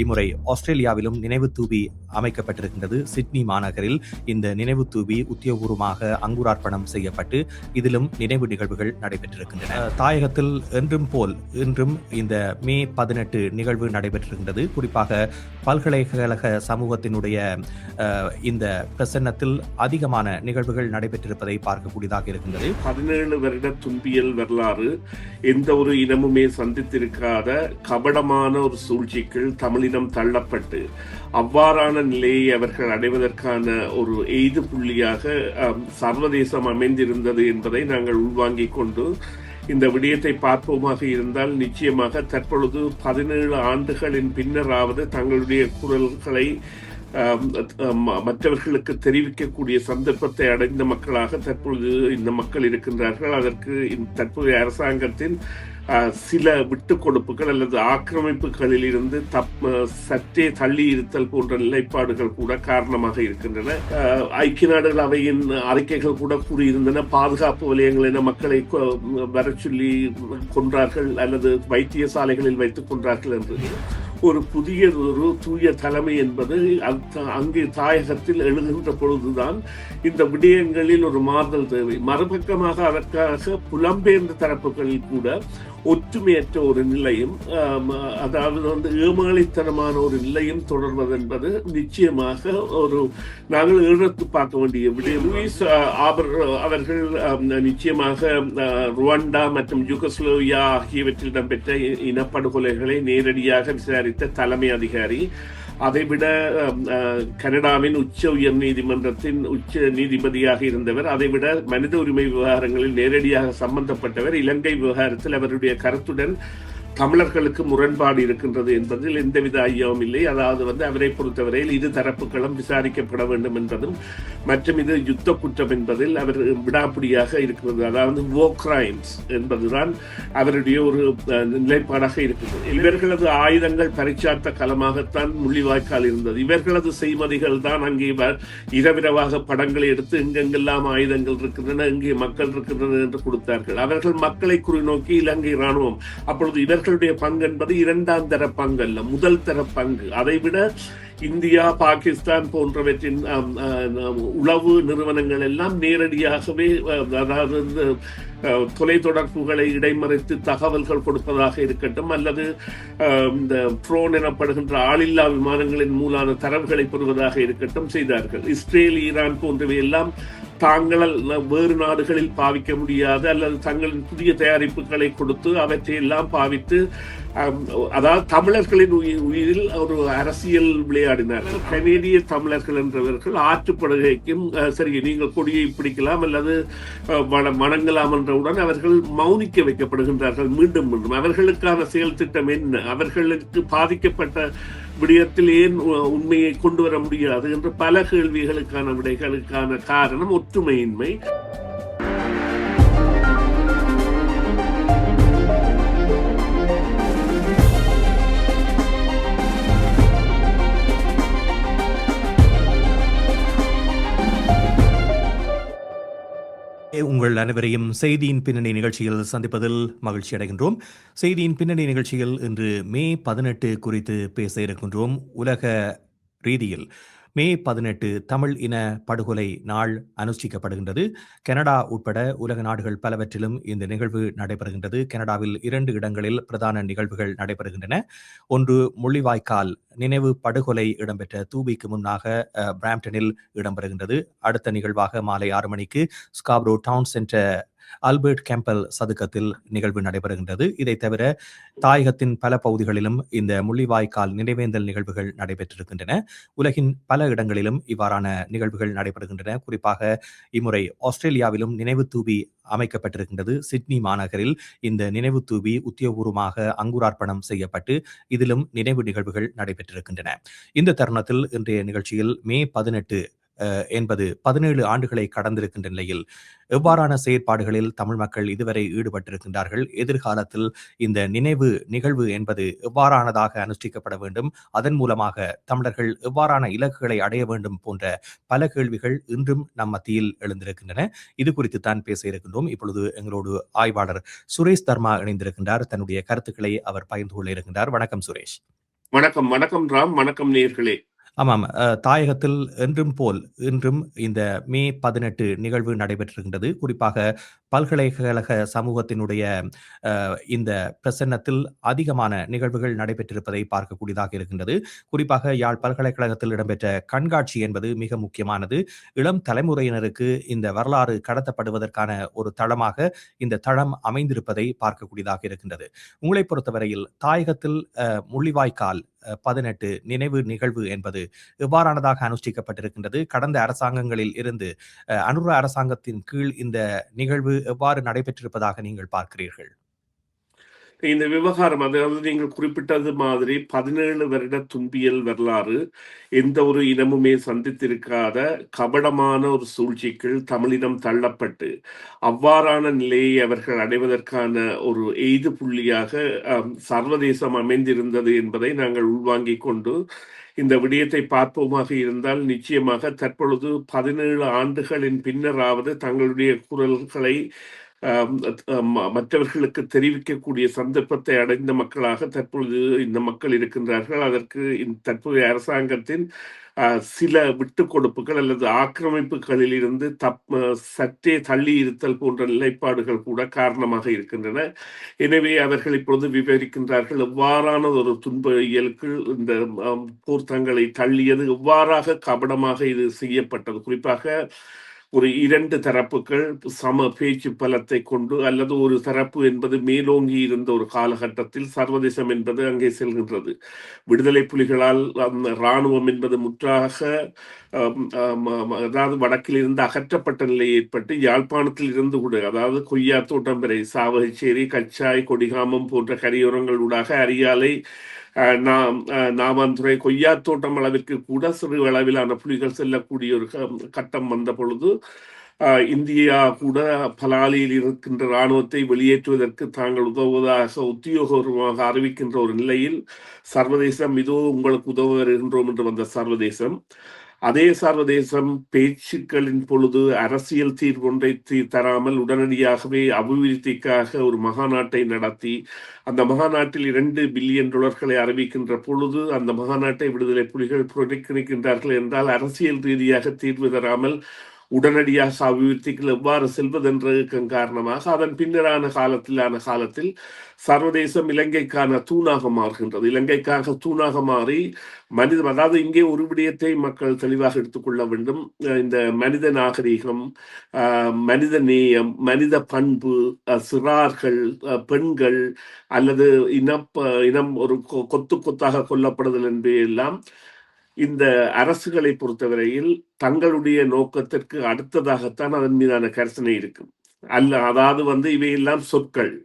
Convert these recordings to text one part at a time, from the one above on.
இம்முறை ஆஸ்திரேலியாவிலும் நினைவு தூபி அமைக்கப்பட்டிருக்கின்றது. சிட்னி மாநகரில் இந்த நினைவு தூபி உத்தியோகபூர்வமாக அங்குரார்ப்பணம் செய்யப்பட்டு இதிலும் நினைவு நிகழ்வுகள் நடைபெற்றிருக்கின்றன. தாயகத்தில் என்றும் போல் இன்றும் இந்த மே 18 நிகழ்வு நடைபெற்றிருக்கின்றது. குறிப்பாக பல்கலைக்கழக சமூகத்தினுடைய இந்த பிரசன்னத்தில் அதிகமான நிகழ்வுகள் நடைபெற்றிருப்பதை பார்க்கக்கூடியதாக இருக்கின்றது. 17 வருட துன்பியல் வரலாறு எந்த ஒரு இனமுமே சந்தித்திருக்காத கபடமான ஒரு சூழ்ச்சிக்குள் தமிழினம் தள்ளப்பட்டு அவ்வாறான நிலையை அவர்கள் அடைவதற்கான ஒரு எய்து புள்ளியாக சர்வதேசம் அமைந்திருந்தது என்பதை நாங்கள் உள்வாங்கிக் கொண்டு இந்த விடயத்தை பார்ப்போமாக இருந்தால் நிச்சயமாக தற்பொழுது 17 ஆண்டுகளின் பின்னராவது தங்களுடைய குரல்களை மற்றவர்களுக்கு தெரிவிக்கக்கூடிய சந்தர்ப்பத்தை அடைந்த மக்களாக தற்பொழுது இந்த மக்கள் இருக்கின்றார்கள். அதற்கு தற்போதைய அரசாங்கத்தின் சில விட்டுக் கொடுப்புகள் அல்லது ஆக்கிரமிப்புகளில் இருந்து சற்றே தள்ளி இருத்தல் போன்ற நிலைப்பாடுகள் கூட காரணமாக இருக்கின்றன. ஐக்கிய நாடுகள் அவையின் அறிக்கைகள் கூட கூறியிருந்தன, பாதுகாப்பு வலயங்கள் என மக்களை வர சொல்லி கொன்றார்கள் அல்லது வைத்தியசாலைகளில் வைத்துக் கொன்றார்கள் என்று. ஒரு புதிய ஒரு தூய தலைமை என்பது அங்கு தாயகத்தில் எழுகின்ற பொழுதுதான் இந்த விடயங்களில் ஒரு மாறுதல் தேவை. மறுபக்கமாக அதற்காக புலம்பெயர்ந்த தரப்புகளில் கூட ஒற்றுமையற்ற ஒரு நிலையும், அதாவது ஏமாளித்தனமான ஒரு நிலையும் தொடர்வது என்பது நிச்சயமாக ஒரு நாங்கள் எடுத்து பார்க்க வேண்டிய விடயம். லூயிஸ் அவர்கள் நிச்சயமாக ருவாண்டா மற்றும் யூகோஸ்லோவியா ஆகியவற்றில் இடம்பெற்ற இனப்படுகொலைகளை நேரடியாக விசாரித்த தலைமை அதிகாரி. அதைவிட கனடாவின் உயர் நீதிமன்றத்தின் உச்ச நீதிபதியாக இருந்தவர். அதைவிட மனித உரிமை விவகாரங்களில் நேரடியாக சம்பந்தப்பட்டவர். இலங்கை விவகாரத்தில் அவருடைய கருத்துடன் தமிழர்களுக்கு முரண்பாடு இருக்கின்றது என்பதில் எந்தவித ஐயமும் இல்லை. அதாவது அவரை பொறுத்தவரையில் இரு தரப்புகளும் விசாரிக்கப்பட வேண்டும் என்பதும் மற்றும் இது யுத்த குற்றம் என்பதில் அவர் விடாப்பிடியாக இருக்கிறது. அதாவது war crimes என்பதுதான் அவருடைய ஒரு நிலைப்பாடாக இருக்கிறது. இவர்களது ஆயுதங்கள் பரிச்சார்த்த களமாகத்தான் முள்ளிவாய்க்கால் இருந்தது. இவர்களது செய்மதிகள் தான் அங்கே இரவிரவாக படங்களை எடுத்து எங்கெங்கெல்லாம் ஆயுதங்கள் இருக்கின்றன, எங்கே மக்கள் இருக்கின்றன என்று கொடுத்தார்கள். அவர்கள் மக்களை குறிநோக்கி இலங்கை இராணுவம். அப்பொழுது இவர்களுடைய பங்கு என்பது இரண்டாம் தர பங்கு அல்ல, முதல் தர பங்கு. அதைவிட இந்தியா, பாகிஸ்தான் போன்றவற்றின் உளவு நிறுவனங்கள் எல்லாம் நேரடியாகவே, அதாவது தொலைத்தொடர்புகளை இடைமறைத்து தகவல்கள் கொடுப்பதாக இருக்கட்டும் அல்லது இந்த ட்ரோன் எனப்படுகின்ற ஆளில்லா விமானங்களின் மூலான தரவுகளை பெறுவதாக இருக்கட்டும் செய்தார்கள். இஸ்ரேல், ஈரான் போன்றவை எல்லாம் தாங்களால் வேறு நாடுகளில் பாவிக்க முடியாத அல்லது தங்களின் புதிய தயாரிப்புகளை கொடுத்து அவற்றை எல்லாம் பாவித்து, அதாவது தமிழர்களின் உயிரில் ஒரு அரசியல் விளையாடினார்கள். கனேடிய தமிழர்கள் என்றவர்கள் ஆற்றுப்படுகைக்கும் சரி நீங்கள் கொடியை பிடிக்கலாம் அல்லது வணங்கலாம் என்றவுடன் அவர்கள் மௌனிக்க வைக்கப்படுகின்றார்கள். மீண்டும் மீண்டும் அவர்களுக்கான செயல் திட்டம் என்ன, அவர்களுக்கு பாதிக்கப்பட்ட விடயத்தில் ஏன் உண்மையை கொண்டு வர முடியாது என்று பல கேள்விகளுக்கான விடைகளுக்கான காரணம் ஒற்றுமையின்மை. உங்கள் அனைவரையும் செய்தியின் பின்னணி நிகழ்ச்சியில் சந்திப்பதில் மகிழ்ச்சி அடைகின்றோம். செய்தியின் பின்னணி நிகழ்ச்சியில் இன்று மே 18 குறித்து பேச இருக்கின்றோம். உலக ரீதியில் மே 18 தமிழ் இன படுகொலை நாள் அனுஷ்டிக்கப்படுகின்றது. கனடா உட்பட உலக நாடுகள் பலவற்றிலும் இந்த நிகழ்வு நடைபெறுகின்றது. கனடாவில் 2 இடங்களில் பிரதான நிகழ்வுகள் நடைபெறுகின்றன. ஒன்று முள்ளிவாய்க்கால் நினைவு படுகொலை இடம்பெற்ற தூபிக்கு முன்னாக பிராம்டனில் இடம்பெறுகின்றது. அடுத்த நிகழ்வாக மாலை 6 மணிக்கு Scarborough down centre Albert Campbell சதுக்கத்தில் நிகழ்வு நடைபெறுகின்றது. இதை தவிர தாயகத்தின் பல பகுதிகளிலும் இந்த முள்ளிவாய்க்கால் நினைவேந்தல் நிகழ்வுகள் நடைபெற்றிருக்கின்றன. உலகின் பல இடங்களிலும் இவ்வாறான நிகழ்வுகள் நடைபெறுகின்றன. குறிப்பாக இம்முறை ஆஸ்திரேலியாவிலும் நினைவு தூபி அமைக்கப்பட்டிருக்கின்றது. சிட்னி மாநகரில் இந்த நினைவு தூபி உத்தியோகபூர்வமாக அங்குரார்ப்பணம் செய்யப்பட்டு இதிலும் நினைவு நிகழ்வுகள் நடைபெற்றிருக்கின்றன. இந்த தருணத்தில் இன்றைய நிகழ்ச்சியில் மே 18 என்பது 17 ஆண்டுகளை கடந்திருக்கின்ற நிலையில் எவ்வாறான செயற்பாடுகளில் தமிழ் மக்கள் இதுவரை ஈடுபட்டிருக்கின்றார்கள், எதிர்காலத்தில் இந்த நினைவு நிகழ்வு என்பது எவ்வாறானதாக அனுஷ்டிக்கப்பட வேண்டும், அதன் மூலமாக தமிழர்கள் எவ்வாறான இலக்குகளை அடைய வேண்டும் போன்ற பல கேள்விகள் இன்றும் நம் மத்தியில் எழுந்திருக்கின்றன. இது குறித்து தான் பேச இருக்கின்றோம். இப்பொழுது எங்களோடு ஆய்வாளர் சுரேஷ் தர்மா இணைந்திருக்கின்றார். தன்னுடைய கருத்துக்களை அவர் பகிர்ந்து கொள்ள இருக்கின்றார். வணக்கம் சுரேஷ். வணக்கம், வணக்கம் ராம், வணக்கம் நேர்களே. ஆமாம். தாயகத்தில் என்றும் போல் இன்றும் இந்த மே 18 நிகழ்வு நடைபெற்றிருக்கின்றது. குறிப்பாக பல்கலைக்கழக சமூகத்தினுடைய இந்த பிரசன்னத்தில் அதிகமான நிகழ்வுகள் நடைபெற்றிருப்பதை பார்க்கக்கூடியதாக இருக்கின்றது. குறிப்பாக யாழ் பல்கலைக்கழகத்தில் இடம்பெற்ற கண்காட்சி என்பது மிக முக்கியமானது. இளம் தலைமுறையினருக்கு இந்த வரலாறு கடத்தப்படுவதற்கான ஒரு தளமாக இந்த தளம் அமைந்திருப்பதை பார்க்கக்கூடியதாக இருக்கின்றது. உங்களை பொறுத்தவரையில் தாயகத்தில் முள்ளிவாய்க்கால் 18 நினைவு நிகழ்வு என்பது எவ்வாறானதாக அனுஷ்டிக்கப்பட்டிருக்கின்றது? கடந்த அரசாங்கங்களில் இருந்து அனுர அரசாங்கத்தின் கீழ் இந்த நிகழ்வு எவ்வாறு நடைபெற்றிருப்பதாக நீங்கள் பார்க்கிறீர்கள்? இந்த விவகாரம், அதாவது நீங்கள் குறிப்பிட்டது மாதிரி 17 வருட துன்பியல் வரலாறு, எந்த ஒரு இனமுமே சந்தித்திருக்காத கபடமான ஒரு சூழ்ச்சிக்குள் தமிழினம் தள்ளப்பட்டு அவ்வாறான நிலையை அவர்கள் அடைவதற்கான ஒரு எய்து புள்ளியாக சர்வதேசம் அமைந்திருந்தது என்பதை நாங்கள் உள்வாங்கிக் கொண்டு இந்த விடயத்தை பார்ப்போமாக இருந்தால், நிச்சயமாக தற்பொழுது 17 ஆண்டுகளின் பின்னராவது தங்களுடைய குரல்களை மற்றவர்களுக்கு தெரிவிக்கக்கூடிய சந்தர்ப்பத்தை அடைந்த மக்களாக தற்பொழுது இந்த மக்கள் இருக்கின்றார்கள். அதற்கு தற்போதைய அரசாங்கத்தின் சில விட்டுக் கொடுப்புகள் அல்லது ஆக்கிரமிப்புகளில் இருந்து சற்றே தள்ளி இருத்தல் போன்ற நிலைப்பாடுகள் கூட காரணமாக இருக்கின்றன. எனவே அவர்கள் இப்பொழுது விவரிக்கின்றார்கள், எவ்வாறான ஒரு துன்ப இயலுக்கு இந்த போர் தங்களை தள்ளியது, எவ்வாறாக கபடமாக இது செய்யப்பட்டது. குறிப்பாக ஒரு 2 தரப்புகள் சம பேச்சு பலத்தை கொண்டு, அல்லது ஒரு தரப்பு என்பது மேலோங்கி இருந்த ஒரு காலகட்டத்தில் சர்வதேசம் என்பது அங்கே செல்கின்றது. விடுதலை புலிகளால் இராணுவம் என்பது முற்றாக அதாவது வடக்கில் இருந்து அகற்றப்பட்ட நிலை ஏற்பட்டு, யாழ்ப்பாணத்தில் இருந்து கூட, அதாவது கொய்யா தோட்டம் வரை சாவகச்சேரி, கச்சாய், கொடிகாமம் போன்ற கரையோரங்கள் ஊடாக அரியாலை, நாமாந்துறை, கொய்யா தோட்டம் அளவிற்கு கூட சிறு அளவிலான புலிகள் செல்லக்கூடிய ஒரு கட்டம் வந்த பொழுது, இந்தியா கூட பலாலியில் இருக்கின்ற இராணுவத்தை வெளியேற்றுவதற்கு தாங்கள் உதவுவதாக உத்தியோகபூர்வமாக அறிவிக்கின்ற ஒரு நிலையில், சர்வதேசம் இதோ உங்களுக்கு உதவ வருகின்றோம் என்று வந்த சர்வதேசம், அதே சர்வதேசம் பேச்சுக்களின் பொழுது அரசியல் தீர்வொன்றை தராமல் உடனடியாகவே அபிவிருத்திக்காக ஒரு மகாநாட்டை நடத்தி, அந்த மகாநாட்டில் $2 பில்லியன் அறிவிக்கின்ற பொழுது, அந்த மகாநாட்டை விடுதலை புலிகள் புறக்கணிக்கின்றார்கள் என்றால், அரசியல் ரீதியாக தீர்வு தராமல் உடனடியாக அபிவிருத்திகள் எவ்வாறு செல்வதென்றதற்கு காரணமாக அதன் பின்னரான காலத்தில் சர்வதேசம் இலங்கைக்கான தூணாக மாறுகின்றது. இலங்கைக்காக தூணாக மாறி அதாவது இங்கே ஒரு விடயத்தை மக்கள் தெளிவாக எடுத்துக்கொள்ள வேண்டும். இந்த மனித நாகரிகம், மனித நேயம், மனித பண்பு, சிறார்கள், பெண்கள் அல்லது இனம் ஒரு கொத்து கொத்தாக கொல்லப்படுதல் என்பதையெல்லாம் இந்த அரசுகளை பொறுத்தவரையில் தங்களுடைய நோக்கத்திற்கு அடுத்ததாகத்தான் அதன் மீதான கரிசனை இருக்கும். அதாவது இவையெல்லாம் சொற்கள்.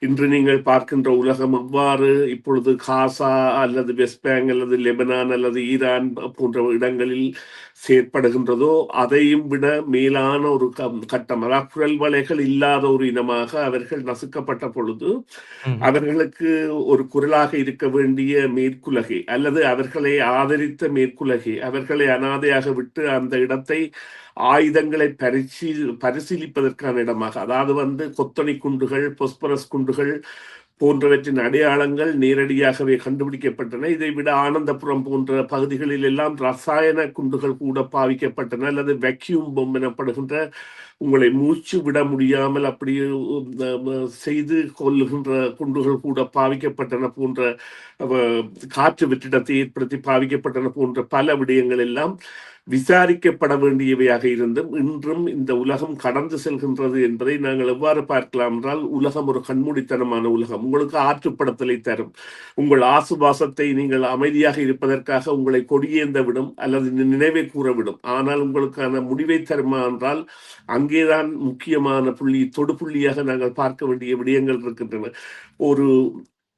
இன்று நீங்கள் பார்க்கின்ற உலகம் எவ்வாறு இப்பொழுது காசா அல்லது வெஸ்ட் பேங்க் அல்லது லெபனான் அல்லது ஈரான் போன்ற இடங்களில் செயற்படுகின்றதோ, அதையும் விட மேலான ஒரு கட்டம், அதாவது குரல் வலைகள் இல்லாத ஒரு இனமாக அவர்கள் நசுக்கப்பட்ட பொழுது, அவர்களுக்கு ஒரு குரலாக இருக்க வேண்டிய மேற்குலகை அல்லது அவர்களை ஆதரித்த மேற்குலகை அவர்களை அனாதையாக விட்டு அந்த இடத்தை ஆயுதங்களை பரிசீலிப்பதற்கான இடமாக, அதாவது கொத்தணி குண்டுகள், பொஸ்பரஸ் குண்டுகள் போன்றவற்றின் அடையாளங்கள் நேரடியாகவே கண்டுபிடிக்கப்பட்டன. இதை விட ஆனந்தபுரம் போன்ற பகுதிகளில் எல்லாம் ரசாயன குண்டுகள் கூட பாவிக்கப்பட்டன, அல்லது வெக்யூம் பொம் எனப்படுகின்ற உங்களை மூச்சு விட முடியாமல் அப்படியே செய்து கொள்ளுகின்ற குண்டுகள் கூட பாவிக்கப்பட்டன போன்ற, காற்று வெற்றிடத்தை ஏற்படுத்தி பாவிக்கப்பட்டன போன்ற பல விடயங்கள் எல்லாம் விசாரிக்கப்பட வேண்டியவையாக இருந்தும் இன்றும் இந்த உலகம் கடந்து செல்கின்றது என்பதை நாங்கள் எவ்வாறு பார்க்கலாம் என்றால், உலகம் ஒரு கண்மூடித்தனமான உலகம். உங்களுக்கு ஆற்றுப்படுத்தலை தரும். உங்கள் ஆசுவாசத்தை நீங்கள் அமைதியாக இருப்பதற்காக உங்களை கொடியேந்த விடும் அல்லது நினைவை கூற விடும். ஆனால் உங்களுக்கான முடிவை தருமா என்றால், அங்கேதான் முக்கியமான தொடுப்புள்ளியாக நாங்கள் பார்க்க வேண்டிய விடயங்கள் இருக்கின்றன. ஒரு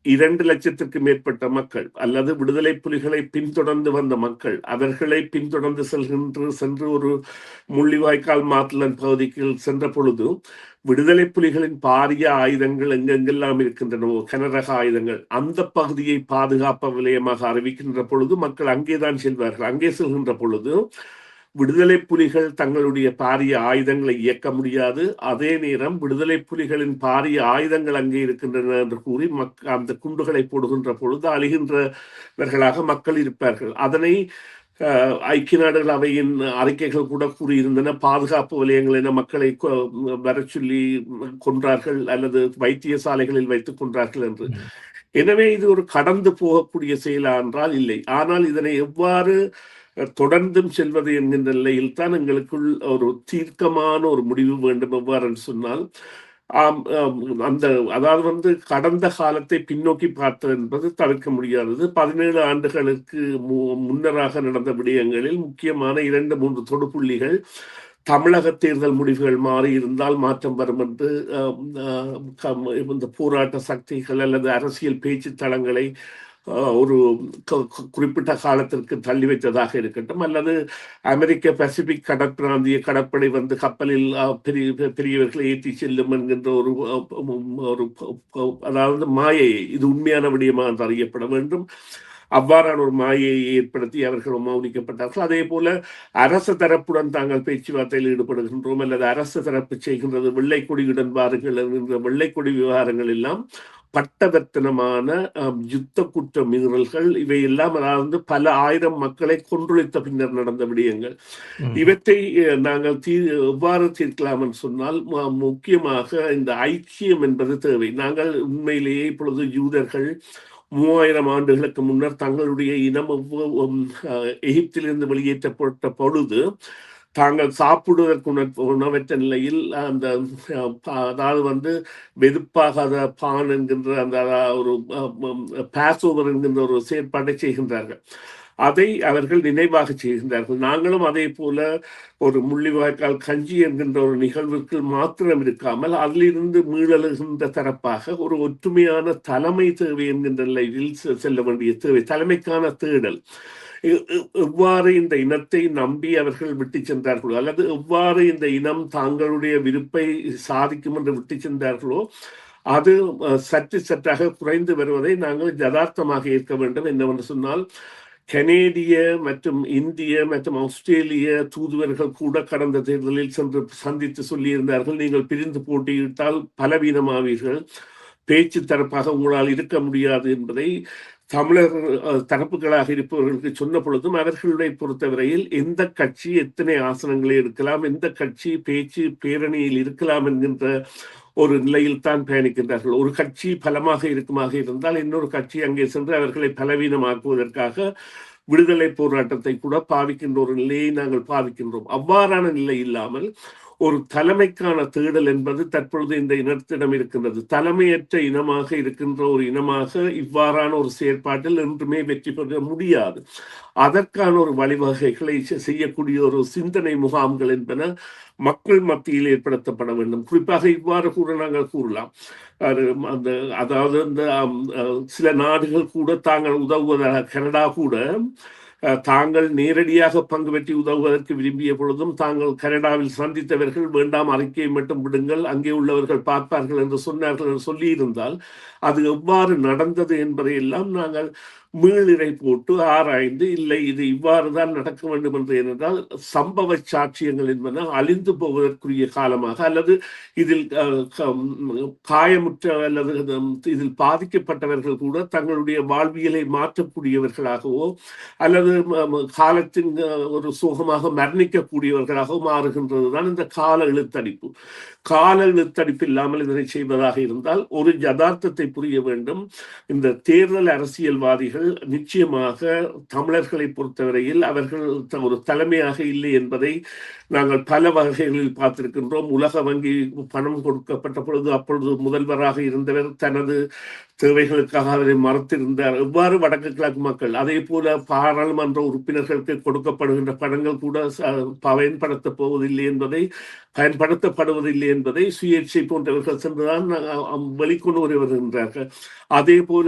2 லட்சத்திற்கு மேற்பட்ட மக்கள் அல்லது விடுதலை புலிகளை பின்தொடர்ந்து வந்த மக்கள், அவர்களை பின்தொடர்ந்து சென்று ஒரு முள்ளிவாய்க்கால் மாத்தளன் பகுதிக்கு சென்ற பொழுது, விடுதலை புலிகளின் பாரிய ஆயுதங்கள் எங்கெங்கெல்லாம் இருக்கின்றனவோ, கனரக ஆயுதங்கள், அந்த பகுதியை பாதுகாப்பு விலையமாக அறிவிக்கின்ற பொழுது மக்கள் அங்கேதான் செல்வார்கள். அங்கே செல்கின்ற பொழுது விடுதலை புலிகள் தங்களுடைய பாரிய ஆயுதங்களை இயக்க முடியாது, அதே நேரம் விடுதலை புலிகளின் பாரிய ஆயுதங்கள் அங்கே இருக்கின்றன என்று கூறி அந்த குண்டுகளை போடுகின்ற பொழுது அழிகின்றவர்களாக மக்கள் இருப்பார்கள். அதனை ஐக்கிய நாடுகள் அவையின் அறிக்கைகள் கூட கூறியிருந்தன. பாதுகாப்பு வலயங்கள் என மக்களை வர சொல்லி கொன்றார்கள் அல்லது வைத்தியசாலைகளில் வைத்துக் கொன்றார்கள் என்று. எனவே இது ஒரு கடந்து போகக்கூடிய செயலா என்றால் இல்லை. ஆனால் இதனை எவ்வாறு தொடர்ந்தும் செல்வது என்கின்ற நிலையில் தான் எங்களுக்குள் ஒரு தீர்க்கமான ஒரு முடிவு வேண்டும். எவ்வாறு சொன்னால் அந்த அதாவது கடந்த காலத்தை பின்னோக்கி பார்த்தது என்பது தவிர்க்க முடியாதது. 17 ஆண்டுகளுக்கு முன்னராக நடந்த விடயங்களில் முக்கியமான 2-3 தொடுப்புள்ளிகள் தமிழக தேர்தல் முடிவுகள் மாறி இருந்தால் மாற்றம் வரும் என்று இந்த போராட்ட சக்திகள் அல்லது அரசியல் பேச்சு தளங்களை ஒரு குறிப்பிட்ட காலத்திற்கு தள்ளி வைத்ததாக இருக்கட்டும், அல்லது அமெரிக்க பசிபிக் கடற்பிராந்திய கடற்படை கப்பலில் பெரியவர்களை ஏற்றி செல்லும் என்கின்ற ஒரு அதாவது மாயையை, இது உண்மையான விடயமாக என்று அறியப்பட வேண்டும், அவ்வாறான ஒரு மாயையை ஏற்படுத்தி அவர்கள் மௌனிக்கப்பட்டார்கள். அதே போல அரசு தரப்புடன் தாங்கள் பேச்சுவார்த்தையில் ஈடுபடுகின்றோம் அல்லது அரசு தரப்பு செய்கின்றது வெள்ளை கொடியுடன் வாருங்கள் என்கின்ற வெள்ளை கொடி விவகாரங்கள் எல்லாம் பட்டவர்த்தனமான யுத்த குற்ற மீறல்கள். இவையெல்லாம் அதாவது பல ஆயிரம் மக்களை கொன்றொழித்த பின்னர் நடந்த விடயங்கள். இவற்றை நாங்கள் எவ்வாறு தீர்க்கலாம் என்று சொன்னால், முக்கியமாக இந்த ஐக்கியம் என்பது தேவை. நாங்கள் உண்மையிலேயே இப்பொழுது யூதர்கள் 3000 ஆண்டுகளுக்கு முன்னர் தங்களுடைய இனம் எகிப்திலிருந்து வெளியேற்றப்பட்ட பொழுது தாங்கள் சாப்பிடுவதற்கு உணவற்ற நிலையில் அந்த அதாவது வெதுப்பாகாத பான் என்கின்ற அந்த ஒரு பாஸ்ஓவர் என்கின்ற ஒரு செயற்பாட்டை செய்கின்றார்கள். அதை அவர்கள் நினைவாக செய்கின்றார்கள். நாங்களும் அதே போல ஒரு முள்ளிவாய்க்கால் கஞ்சி என்கின்ற ஒரு நிகழ்வுக்கு மாத்திரம் இருக்காமல் அதிலிருந்து மீளழுகின்ற தரப்பாக ஒரு ஒற்றுமையான தலைமை தேவை என்கின்ற நிலையில் செல்ல வேண்டிய தேவை, தலைமைக்கான தேடல். எவ்வாறு இந்த இனத்தை நம்பி அவர்கள் விட்டு சென்றார்களோ அல்லது எவ்வாறு இந்த இனம் தாங்களுடைய விருப்பை சாதிக்கும் என்று விட்டு சென்றார்களோ அது சற்று சற்றாக குறைந்து வருவதை நாங்கள் யதார்த்தமாக ஏற்க வேண்டும். என்னவென்று சொன்னால், கனேடிய மற்றும் இந்திய மற்றும் ஆஸ்திரேலிய தூதுவர்கள் கூட கடந்த தேர்தலில் சென்று சந்தித்து சொல்லியிருந்தார்கள், நீங்கள் பிரிந்து போட்டியிட்டால் பலவீனமாவீர்கள், பேச்சு தரப்பாக உங்களால் இருக்க முடியாது என்பதை தமிழர் தரப்புகளாக இருப்பவர்களுக்கு சொன்ன பொழுதும் அவர்களை பொறுத்தவரையில் எந்த கட்சி எத்தனை ஆசனங்களை எடுக்கலாம், எந்த கட்சி பேச்சு பேரணியில் இருக்கலாம் என்கின்ற ஒரு நிலையில் தான் பயணிக்கின்றார்கள். ஒரு கட்சி பலமாக இருக்குமாக இருந்தால் இன்னொரு கட்சி அங்கே சென்று அவர்களை பலவீனமாக்குவதற்காக விடுதலை போராட்டத்தை கூட பாவிக்கின்ற ஒரு நிலையை நாங்கள் பாவிக்கின்றோம். அவ்வாறான நிலை இல்லாமல் ஒரு தலைமைக்கான தேடல் என்பது தற்பொழுது இந்த இனத்திடம் இருக்கின்றது. தலைமையற்ற இனமாக இருக்கின்ற ஒரு இனமாக இவ்வாறான ஒரு செயற்பாட்டில் என்றுமே வெற்றி பெற முடியாது. அதற்கான ஒரு வழிவகைகளை செய்யக்கூடிய ஒரு சிந்தனை முகாம்கள் என்பன மக்கள் மத்தியில் ஏற்படுத்தப்பட வேண்டும். குறிப்பாக இவ்வாறு கூட நாங்கள் கூறலாம், அதாவது இந்த சில நாடுகள் கூட தாங்கள் உதவுவதாக, கனடா கூட தாங்கள் நேரடியாக பங்கு பெற்றி உதவுவதற்கு விரும்பிய பொழுதும் தாங்கள் கனடாவில் சந்தித்தவர்கள் வேண்டாம், அறிக்கையை மட்டும் விடுங்கள், அங்கே உள்ளவர்கள் பார்ப்பார்கள் என்று சொன்னார்கள் என்று சொல்லியிருந்தால் அது எவ்வாறு நடந்தது என்பதையெல்லாம் நாங்கள் மீளிரை போட்டு ஆராய்ந்து, இல்லை இது இவ்வாறு தான் நடக்க வேண்டும் என்று, ஏனென்றால் சம்பவ சாட்சியங்கள் என்பன அழிந்து போவதற்குரிய காலமாக அல்லது இதில் காயமுற்ற அல்லது இதில் பாதிக்கப்பட்டவர்கள் கூட தங்களுடைய வாழ்வியலை மாற்றக்கூடியவர்களாகவோ அல்லது காலத்தின் ஒரு சோகமாக மரணிக்கக்கூடியவர்களாக மாறுகின்றது தான் இந்த கால இழுத்தடிப்பு. கால இழுத்தடிப்பு இல்லாமல் இதனை செய்வதாக இருந்தால் ஒரு யதார்த்தத்தை புரிய வேண்டும். இந்த தேர்தல் அரசியல்வாதிகள் நிச்சயமாக தமிழர்களை பொறுத்தவரையில் அவர்கள் ஒரு தலைமையாக இல்லை என்பதை நாங்கள் பல வகைகளில் பார்த்திருக்கின்றோம். உலக வங்கி பணம் கொடுக்கப்பட்ட பொழுது அப்பொழுது முதல்வராக இருந்தவர் தனது தேவைகளுக்காக அவரை மறுத்திருந்தார். எவ்வாறு வடக்கு கிழக்கு மக்கள், அதே போல பாராளுமன்ற உறுப்பினர்களுக்கு கொடுக்கப்படுகின்ற பணங்கள் கூட பயன்படுத்தப்படுவதில்லை என்பதை சுயேட்சை போன்றவர்கள் சென்றுதான் வெளிக்கொண்டு வருகின்றார்கள். அதே போல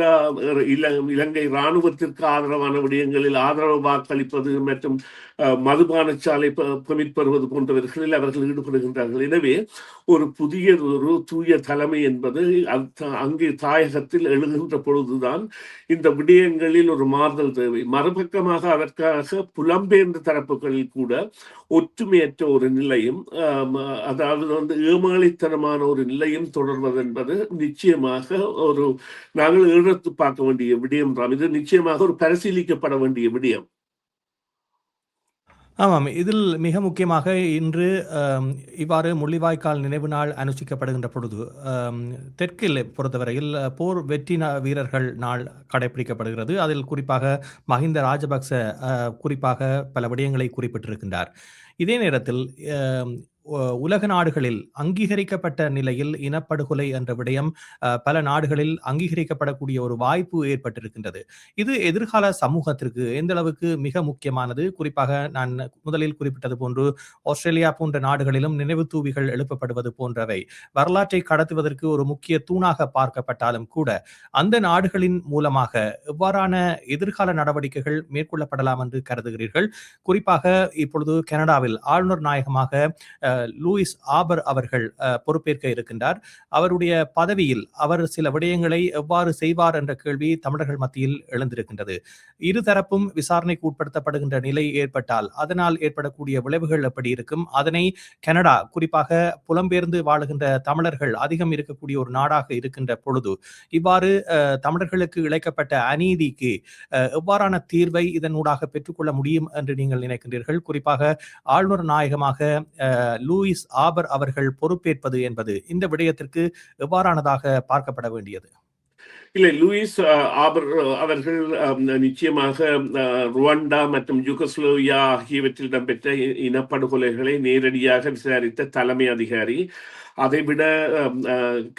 இலங்கை இராணுவத்திற்கு ஆதரவான விடயங்களில் ஆதரவு வாக்களிப்பது மற்றும் மதுபான சாலை பெர்மிட் பெறுவது போன்றவர்களில் அவர்கள் ஈடுபடுகின்றார்கள். எனவே ஒரு புதிய ஒரு தூய தலைமை என்பது அங்கே தாயகத்தில் எழுகின்ற பொழுதுதான் இந்த விடயங்களில் ஒரு மாறுதல் தேவை. மறுபக்கமாக நிச்சயமாக அதற்காக புலம்பெயர்ந்த தரப்புகளில் கூட ஒற்றுமையற்ற ஒரு நிலையும் அதாவது வந்து ஏமாளித்தனமான ஒரு நிலையும் தொடர்வது என்பது நிச்சயமாக ஒரு நாங்கள் எடுத்து பார்க்க வேண்டிய விடயம் தான். இது நிச்சயமாக ஒரு பரிசீலிக்கப்பட வேண்டிய விடயம். ஆமாம். இதில் மிக முக்கியமாக இன்று அம் இவ்வாறு முள்ளிவாய்க்கால் நினைவு நாள் அனுஷ்டிக்கப்படுகின்ற பொழுது, தெற்கில் பொறுத்தவரையில் போர் வெற்றி வீரர்கள் நாள் கடைப்பிடிக்கப்படுகிறது. அதில் குறிப்பாக மஹிந்த ராஜபக்ச குறிப்பாக பல விடயங்களை குறிப்பிட்டிருக்கின்றார். இதே நேரத்தில் உலக நாடுகளில் அங்கீகரிக்கப்பட்ட நிலையில் இனப்படுகொலை என்ற விடயம் பல நாடுகளில் அங்கீகரிக்கப்படக்கூடிய ஒரு வாய்ப்பு ஏற்பட்டிருக்கின்றது. இது எதிர்கால சமூகத்திற்கு எந்த அளவுக்கு மிக முக்கியமானது. குறிப்பாக நான் முதலில் குறிப்பிட்டது போன்று ஆஸ்திரேலியா போன்ற நாடுகளிலும் நினைவு தூவிகள் எழுப்பப்படுவது போன்றவை வரலாற்றை கடத்துவதற்கு ஒரு முக்கிய தூணாக பார்க்கப்பட்டாலும் கூட, அந்த நாடுகளின் மூலமாக எவ்வாறான எதிர்கால நடவடிக்கைகள் மேற்கொள்ளப்படலாம் என்று கருதுகிறீர்கள்? குறிப்பாக இப்பொழுது கனடாவில் ஆளுநர் நாயகமாக லூயிஸ் ஆபர் அவர்கள் பொறுப்பேற்க இருக்கின்றார். அவருடைய பதவியில் அவர் சில விடயங்களை எவ்வாறு செய்வார் என்ற கேள்வி தமிழர்கள் மத்தியில் எழுந்திருக்கின்றது. இருதரப்பும் விசாரணைக்கு உட்படுத்தப்படுகின்ற நிலை ஏற்பட்டால் அதனால் ஏற்படக்கூடிய விளைவுகள் எப்படி இருக்கும்? அதனை கனடா குறிப்பாக புலம்பெயர்ந்து வாழுகின்ற தமிழர்கள் அதிகம் இருக்கக்கூடிய ஒரு நாடாக இருக்கின்ற பொழுது, இவ்வாறு தமிழர்களுக்கு இழைக்கப்பட்ட அநீதிக்கு எவ்வாறான தீர்வை இதனூடாக பெற்றுக்கொள்ள முடியும் என்று நீங்கள் நினைக்கின்றீர்கள்? குறிப்பாக ஆளுநர் நாயகமாக லூயிஸ் ஆபர் அவர்கள் பொறுப்பேற்பது என்பது இந்த விடயத்திற்கு எவ்வாறானதாக பார்க்கப்பட வேண்டியது? இல்லை, லூயிஸ் ஆபர் அவர்கள் நிச்சயமாக ருவாண்டா மற்றும் யூகோஸ்லோவியா ஆகியவற்றில் இடம்பெற்ற இனப்படுகொலைகளை நேரடியாக விசாரித்த தலைமை அதிகாரி. அதைவிட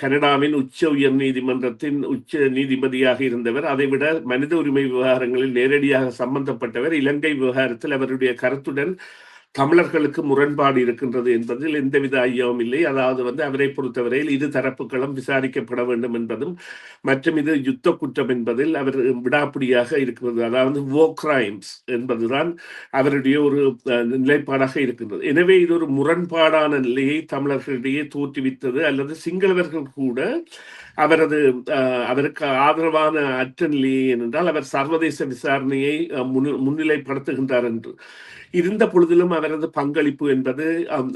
கனடாவின் உயர் நீதிமன்றத்தின் உச்ச நீதிபதியாக இருந்தவர். அதைவிட மனித உரிமை விவகாரங்களில் நேரடியாக சம்பந்தப்பட்டவர். இலங்கை விவகாரத்தில் அவருடைய கருத்துடன் தமிழர்களுக்கு முரண்பாடு இருக்கின்றது என்பதில் எந்தவித ஐயமும் இல்லை. அதாவது வந்து அவரை பொறுத்தவரையில் இரு தரப்புகளும் விசாரிக்கப்பட வேண்டும் என்பதும், மற்றும் இது யுத்த குற்றம் என்பதில் அவர் விடாப்பிடியாக இருக்கிறது. அதாவது war crimes என்பதுதான் அவருடைய ஒரு நிலைப்பாடாக இருக்கின்றது. எனவே இது ஒரு முரண்பாடான நிலையை தமிழர்களிடையே தோற்றுவித்தது. அல்லது சிங்களவர்கள் கூட அவருக்கு ஆதரவான அற்ற நிலையை என்றால் அவர் சர்வதேச விசாரணையை முன்னிலைப்படுத்துகின்றார் என்று இருந்த பொழுதிலும் அவரது பங்களிப்பு என்பது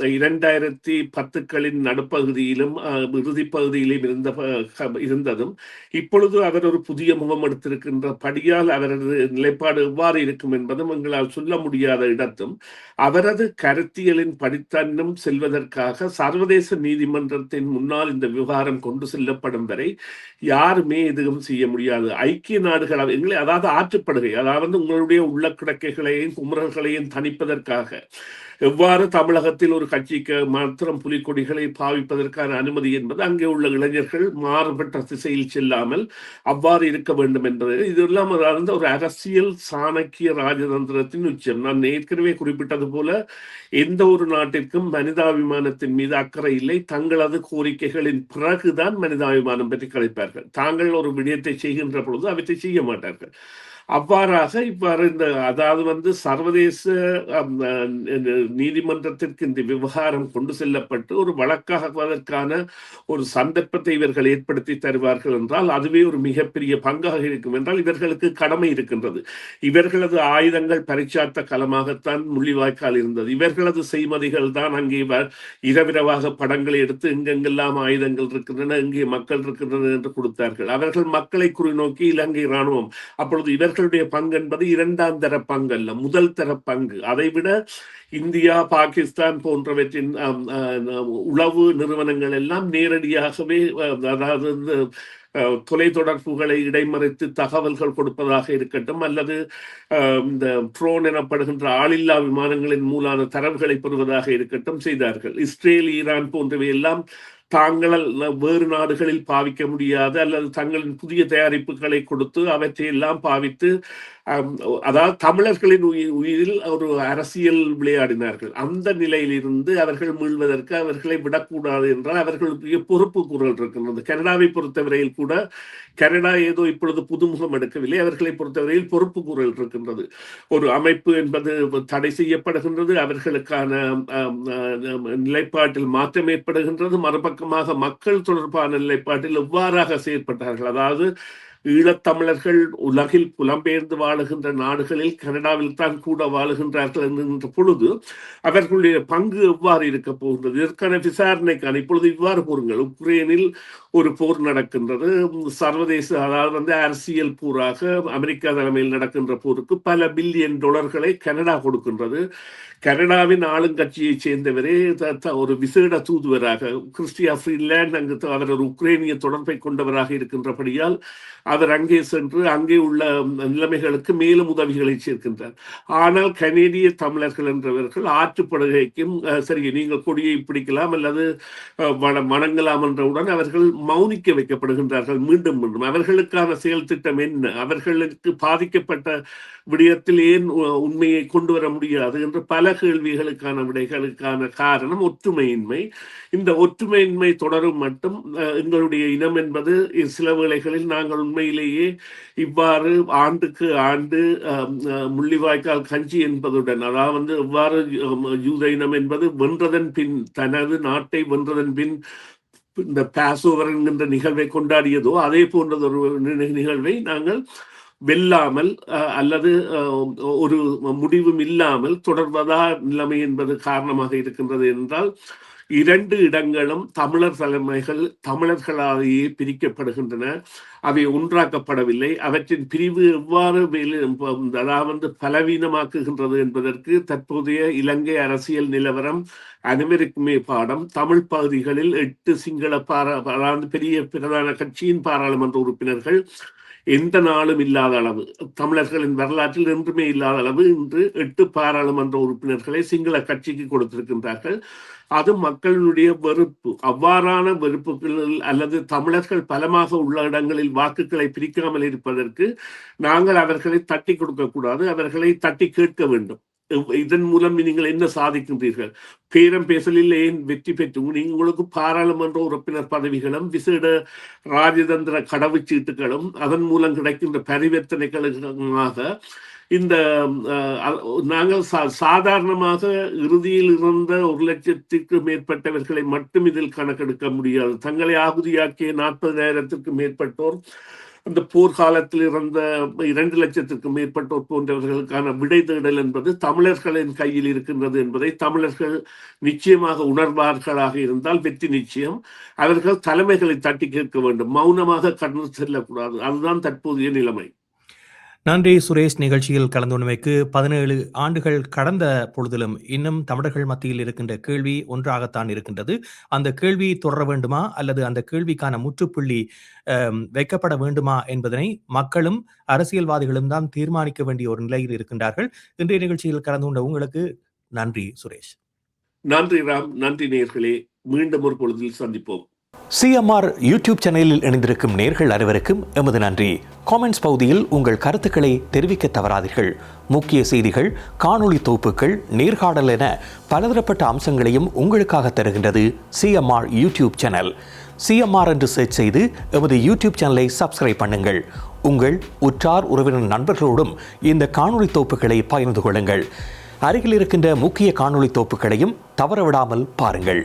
2010களின் நடுப்பகுதியிலும் இறுதி பகுதியிலும் இருந்ததும், இப்பொழுது அவர் ஒரு புதிய முகம் எடுத்திருக்கின்ற படியால் அவரது நிலைப்பாடு எவ்வாறு இருக்கும் என்பதும் எங்களால் சொல்ல முடியாத இடத்தும், அவரது கருத்தியலின் படித்தன்னும் செல்வதற்காக சர்வதேச நீதிமன்றத்தின் முன்னால் இந்த விவகாரம் கொண்டு செல்லப்படும் வரை யாருமே எதுவும் செய்ய முடியாது. ஐக்கிய நாடுகள் அதாவது ஆற்றுப்படுகை, அதாவது உங்களுடைய உள்ள கிடக்கைகளையும் குமுறல்களையும் தணிப்பதற்காக எவ்வாறு தமிழகத்தில் ஒரு கட்சிக்கு மாத்திரம் புலிக்கொடிகளை பாவிப்பதற்கான அனுமதி என்பது அங்கே உள்ள இளைஞர்கள் மாறுபட்ட திசையில் செல்லாமல் அவ்வாறு இருக்க வேண்டும் என்பது இதெல்லாம் ஒரு அரசியல் சாணக்கிய ராஜதந்திரத்தின் உச்சம். நான் ஏற்கனவே குறிப்பிட்டது போல எந்த ஒரு நாட்டிற்கும் மனிதாபிமானத்தின் மீது அக்கறை இல்லை. தங்களது கோரிக்கைகளின் பிறகுதான் மனிதாபிமானம் பற்றி கலைப்பார்கள். தாங்கள் ஒரு விடயத்தை செய்கின்ற பொழுது அவற்றை செய்ய மாட்டார்கள். அவ்வாறாக இவ்வாறு அதாவது வந்து சர்வதேச நீதிமன்றத்திற்கு இந்த விவகாரம் கொண்டு செல்லப்பட்டு ஒரு வழக்காகுவதற்கான ஒரு சந்தர்ப்பத்தை இவர்கள் ஏற்படுத்தி தருவார்கள் என்றால் அதுவே ஒரு மிகப்பெரிய பங்காக இருக்கும். என்றால் இவர்களுக்கு கடமை இருக்கின்றது. இவர்களது ஆயுதங்கள் பரிச்சார்த்த களமாகத்தான் முள்ளிவாய்க்கால் இருந்தது. இவர்களது செய்மதிகள் தான் அங்கே இரவிரவாக படங்களை எடுத்து எங்கெங்கெல்லாம் ஆயுதங்கள் இருக்கின்றன, எங்கே மக்கள் இருக்கின்றன என்று கொடுத்தார்கள். அவர்கள் மக்களை குறிநோக்கி இலங்கை இராணுவம். அப்பொழுது இவர்களுடைய பங்கு என்பது இரண்டாம் தர பங்கு அல்ல, முதல் தர பங்கு. அதைவிட இந்தியா, பாகிஸ்தான் போன்றவற்றின் உளவு நிறுவனங்கள் எல்லாம் நேரடியாகவே அதாவது தொலைத்தொடர்புகளை இடைமறைத்து தகவல்கள் கொடுப்பதாக இருக்கட்டும், அல்லது இந்த ட்ரோன் எனப்படுகின்ற ஆளில்லா விமானங்களின் மூலான தரவுகளை பெறுவதாக இருக்கட்டும் செய்தார்கள். இஸ்ரேல், ஈரான் போன்றவை எல்லாம் தாங்களால் வேறு நாடுகளில் பாவிக்க முடியாது அல்லது தங்களின் புதிய தயாரிப்புகளை கொடுத்து அவற்றை எல்லாம் பாவித்து அதாவது தமிழர்களின் உயிரில் ஒரு அரசியல் விளையாடினார்கள். அந்த நிலையிலிருந்து அவர்கள் மீள்வதற்கு அவர்களை விடக்கூடாது என்றால் அவர்களுடைய பொறுப்பு குரல் இருக்கின்றது. கனடாவை பொறுத்தவரையில் கூட கனடா ஏதோ இப்பொழுது புதுமுகம் எடுக்கவில்லை. அவர்களை பொறுத்தவரையில் பொறுப்பு குரல் இருக்கின்றது. ஒரு அமைப்பு என்பது தடை செய்யப்படுகின்றது, அவர்களுக்கான நிலைப்பாட்டில் மாற்றம் ஏற்படுகின்றது. மறுபக்கமாக மக்கள் தொடர்பான நிலைப்பாட்டில் எவ்வாறாக செயற்பட்டார்கள், அதாவது ஈழத்தமிழர்கள் உலகில் புலம்பெயர்ந்து வாழுகின்ற நாடுகளில் கனடாவில் தான் கூட வாழுகின்றார்கள் என்கின்ற பொழுது அவர்களுடைய பங்கு எவ்வாறு இருக்க போகின்றது? இதற்கான விசாரணைக்கான இப்பொழுது இவ்வாறு கூறுங்கள். உக்ரைனில் ஒரு போர் நடக்கின்றது. சர்வதேச அதாவது அரசியல் போராக அமெரிக்கா தலைமையில் நடக்கின்ற போருக்கு பல பில்லியன் டாலர்களை கனடா கொடுக்கின்றது. கனடாவின் ஆளுங்கட்சியை சேர்ந்தவரே ஒரு விசேட தூதுவராக கிறிஸ்டியா ஃப்ரீலேண்ட் அங்கு அவர் ஒரு உக்ரைனிய தொடர்பை கொண்டவராக இருக்கின்றபடியால் அவர் அங்கே சென்று அங்கே உள்ள நிலைமைகளுக்கு மேலும் உதவிகளை சேர்க்கின்றார். ஆனால் கனேடிய தமிழர்கள் என்றவர்கள் ஆற்றுப்படுகைக்கும் சரி நீங்கள் கொடியை பிடிக்கலாம் அல்லது வணங்கலாம் என்றவுடன் அவர்கள் மௌனிக்க வைக்கப்படுகின்றார்கள். மீண்டும் மீண்டும் அவர்களுக்கான செயல் திட்டம் என்ன, அவர்களுக்கு பாதிக்கப்பட்ட விடயத்தில் ஏன் உண்மையை கொண்டு வர முடியாது என்று பல கேள்விகளுக்கான விடைகளுக்கான காரணம் ஒற்றுமையின்மை. இந்த ஒற்றுமையின்மை தொடரும் மட்டும் எங்களுடைய இனம் என்பது சில வேளைகளில் நாங்கள் உண்மையிலேயே இவ்வாறு ஆண்டுக்கு ஆண்டு முள்ளிவாய்க்கால் கஞ்சி என்பதுடன் அதாவது இவ்வாறு யூத இனம் என்பது வென்றதன் பின் தனது நாட்டை வென்றதன் பின் இந்த பாஸ்ஓவர் என்கின்ற நிகழ்வை கொண்டாடியதோ அதே போன்றது ஒரு நிகழ்வை நாங்கள் வெல்லாமல் அல்லது ஒரு முடிவும் இல்லாமல் தொடர்வதா நிலைமை என்பது காரணமாக இருக்கின்றது என்றால் இரண்டு இடங்களும் தமிழர் தலைமைகள் தமிழர்களாலேயே பிரிக்கப்படுகின்றன. அவை ஒன்றாக்கப்படவில்லை. அவற்றின் பிரிவு எவ்வாறு அதாவது பலவீனமாக்குகின்றது என்பதற்கு தற்போதைய இலங்கை அரசியல் நிலவரம் அனைவருக்குமே பாடம். தமிழ் பகுதிகளில் 8 சிங்கள அதாவது பெரிய பிரதான கட்சியின் பாராளுமன்ற உறுப்பினர்கள் எந்த நாளும் இல்லாத அளவு தமிழர்களின் வரலாற்றில் என்றுமே இல்லாத அளவு இன்று 8 பாராளுமன்ற உறுப்பினர்களை சிங்கள கட்சிக்கு கொடுத்திருக்கின்றார்கள். அது மக்களுடைய வெறுப்பு. அவ்வாறான வெறுப்புகள் அல்லது தமிழர்கள் பலமாக உள்ள இடங்களில் வாக்குகளை பிரிக்காமல் இருப்பதற்கு நாங்கள் அவர்களை தட்டி கொடுக்கக்கூடாது, அவர்களை தட்டி கேட்க வேண்டும். இதன் மூலம் நீங்கள் என்ன சாதிக்கின்றீர்கள்? பேரம் பேசலில் ஏன் வெற்றி பெற்று உங்களுக்கு பாராளுமன்ற உறுப்பினர் பதவிகளும் விசேட ராஜதந்திர கடவுச்சீட்டுகளும் அதன் மூலம் கிடைக்கின்ற பரிவர்த்தனைகளுக்காக இந்த நாங்கள் சாதாரணமாக இறுதியில் இருந்த 1,00,000க்கு மேற்பட்டவர்களை மட்டும் இதில் கணக்கெடுக்க முடியாது. தங்களை ஆகுதியாக்கிய 40,000க்கு மேற்பட்டோர் அந்த போர்க்காலத்தில் இருந்த 2,00,000க்கு மேற்பட்டோர் போன்றவர்களுக்கான விடை தேடல் என்பது தமிழர்களின் கையில் இருக்கின்றது என்பதை தமிழர்கள் நிச்சயமாக உணர்வார்களாக இருந்தால் வெற்றி நிச்சயம். அவர்கள் தலைமைகளை தட்டி கேட்க வேண்டும், மௌனமாக கடந்து செல்லக்கூடாது. அதுதான் தற்போதைய நிலைமை. நன்றி சுரேஷ். நிகழ்ச்சியில் கலந்து கொண்டமைக்கு 17 ஆண்டுகள் கடந்த பொழுதிலும் இன்னும் தமிழர்கள் மத்தியில் இருக்கின்ற கேள்வி ஒன்றாகத்தான் இருக்கின்றது. அந்த கேள்வி தொடர வேண்டுமா அல்லது அந்த கேள்விக்கான முற்றுப்புள்ளி வைக்கப்பட வேண்டுமா என்பதனை மக்களும் அரசியல்வாதிகளும் தான் தீர்மானிக்க வேண்டிய ஒரு நிலையில் இருக்கின்றார்கள். இன்றைய நிகழ்ச்சியில் கலந்து கொண்ட உங்களுக்கு நன்றி சுரேஷ். நன்றி ராம். நன்றி நேயர்களே. மீண்டும் ஒரு பொழுதில் சந்திப்போம். சிஎம்ஆர் யூடியூப் சேனலில் இணைந்திருக்கும் நேர்கள் அனைவருக்கும் எமது நன்றி. காமெண்ட்ஸ் பகுதியில் உங்கள் கருத்துக்களை தெரிவிக்க தவறாதீர்கள். முக்கிய செய்திகள், காணொளி தொகுப்புகள், நேர்காணல் என பலதரப்பட்ட அம்சங்களையும் உங்களுக்காக தருகின்றது சிஎம்ஆர் யூடியூப் சேனல். சிஎம்ஆர் என்று சர்ச் செய்து எமது யூடியூப் சேனலை சப்ஸ்கிரைப் பண்ணுங்கள். உங்கள் உற்றார் உறவினர் நண்பர்களோடும் இந்த காணொளி தொகுப்புகளை பகிர்ந்து கொள்ளுங்கள். அருகில் இருக்கின்ற முக்கிய காணொளி தொகுப்புகளையும் தவறவிடாமல் பாருங்கள்.